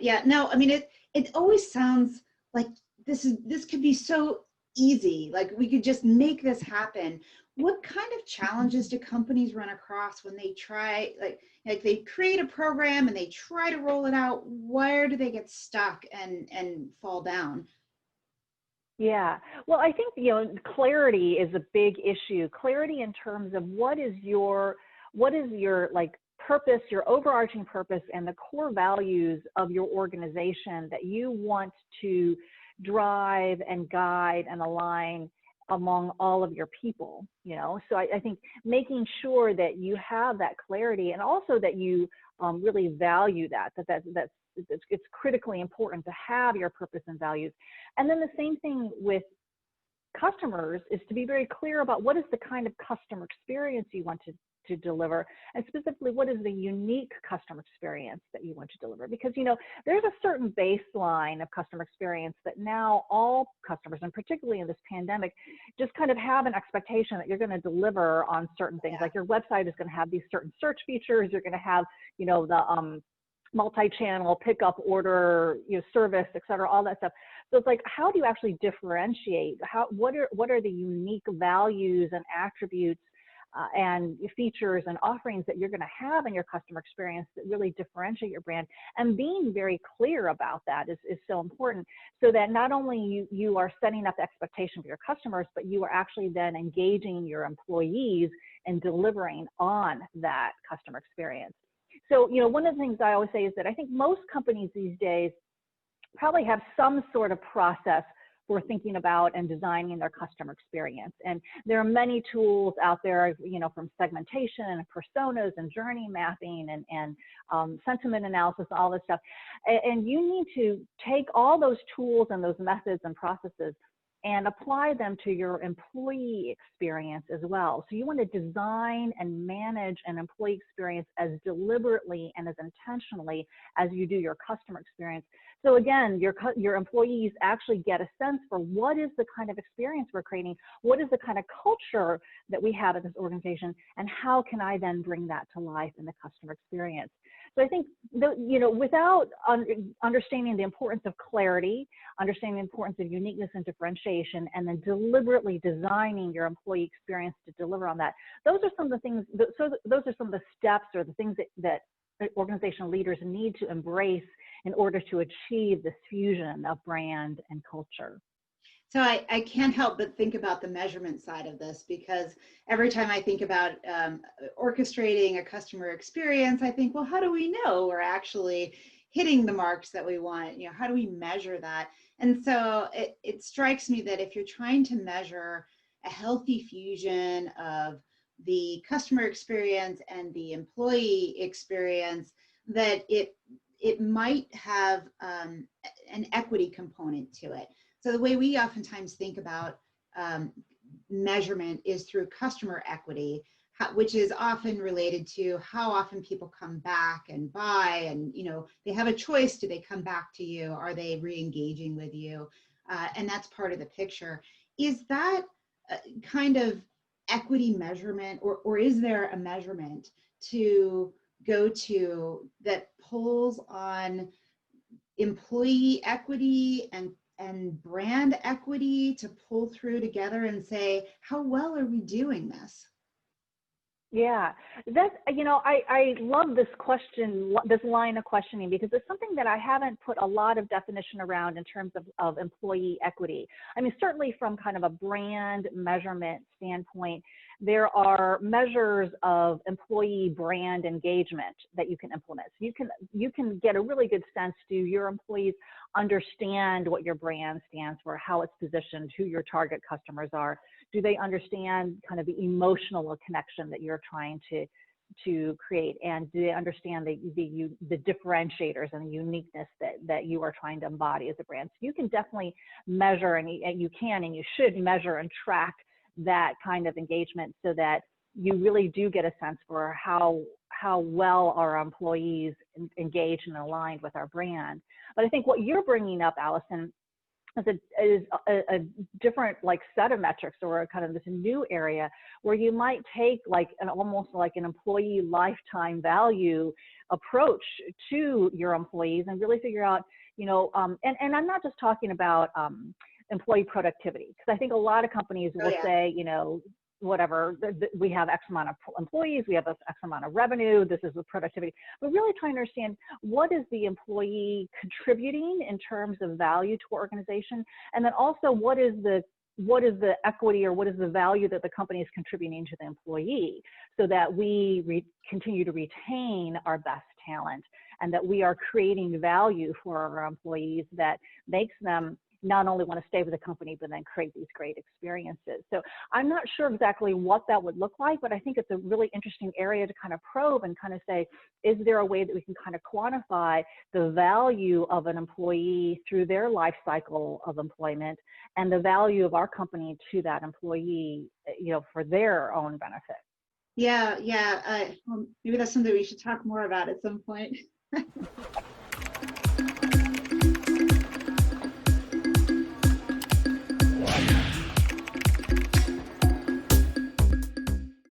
Yeah. No, I mean, it always sounds like this could be so easy. Like we could just make this happen. What kind of challenges do companies run across when they try, like they create a program and they try to roll it out? Where do they get stuck and fall down? Yeah. Well, I think, clarity is a big issue. Clarity in terms of what is your like purpose, your overarching purpose, and the core values of your organization that you want to drive and guide and align among all of your people, So I think making sure that you have that clarity, and also that you really value it's critically important to have your purpose and values. And then the same thing with customers is to be very clear about what is the kind of customer experience you want to deliver, and specifically what is the unique customer experience that you want to deliver. Because there's a certain baseline of customer experience that now all customers, and particularly in this pandemic, just kind of have an expectation that you're going to deliver on certain things. Like your website is going to have these certain search features, you're going to have the multi-channel pickup order, service, et cetera, all that stuff. So it's like, how do you actually differentiate? What are the unique values and attributes and features and offerings that you're going to have in your customer experience that really differentiate your brand? And being very clear about that is so important, so that not only you are setting up the expectation for your customers, but you are actually then engaging your employees and delivering on that customer experience. So, one of the things I always say is that I think most companies these days probably have some sort of process for thinking about and designing their customer experience. And there are many tools out there, from segmentation and personas and journey mapping and sentiment analysis, all this stuff. And you need to take all those tools and those methods and processes and apply them to your employee experience as well. So you want to design and manage an employee experience as deliberately and as intentionally as you do your customer experience. So again, your employees actually get a sense for what is the kind of experience we're creating, what is the kind of culture that we have at this organization, and how can I then bring that to life in the customer experience. So I think, without understanding the importance of clarity, understanding the importance of uniqueness and differentiation, and then deliberately designing your employee experience to deliver on that, those are some of the things, those are some of the steps or the things that organizational leaders need to embrace in order to achieve this fusion of brand and culture. So I can't help but think about the measurement side of this, because every time I think about orchestrating a customer experience, I think, well, how do we know we're actually hitting the marks that we want? How do we measure that? And so it strikes me that if you're trying to measure a healthy fusion of the customer experience and the employee experience, that it might have an equity component to it. So the way we oftentimes think about measurement is through customer equity, which is often related to how often people come back and buy, and they have a choice. Do they come back to you? Are they re-engaging with you? And that's part of the picture. Is that kind of equity measurement, or is there a measurement to go to that pulls on employee equity and brand equity to pull through together and say, how well are we doing this? Yeah, that's, I love this question, this line of questioning, because it's something that I haven't put a lot of definition around in terms of employee equity. I mean, certainly from kind of a brand measurement standpoint, there are measures of employee brand engagement that you can implement. So you can get a really good sense. Do your employees understand what your brand stands for, how it's positioned, who your target customers are? Do they understand kind of the emotional connection that you're trying to create? And do they understand the differentiators and the uniqueness that you are trying to embody as a brand? So you can definitely measure, and you can and you should measure and track that kind of engagement, so that you really do get a sense for how well our employees engage and aligned with our brand. But I think what you're bringing up, Allison, is a different like set of metrics, or kind of this new area where you might take like almost like an employee lifetime value approach to your employees and really figure out, and I'm not just talking about employee productivity, because I think a lot of companies will say, whatever, we have X amount of employees, we have X amount of revenue, this is the productivity. But really trying to understand, what is the employee contributing in terms of value to our organization? And then also, what is the equity, or what is the value that the company is contributing to the employee, so that we continue to retain our best talent, and that we are creating value for our employees that makes them not only want to stay with the company, but then create these great experiences. So I'm not sure exactly what that would look like, but I think it's a really interesting area to kind of probe and kind of say, is there a way that we can kind of quantify the value of an employee through their life cycle of employment, and the value of our company to that employee, for their own benefit? Yeah. Maybe that's something we should talk more about at some point.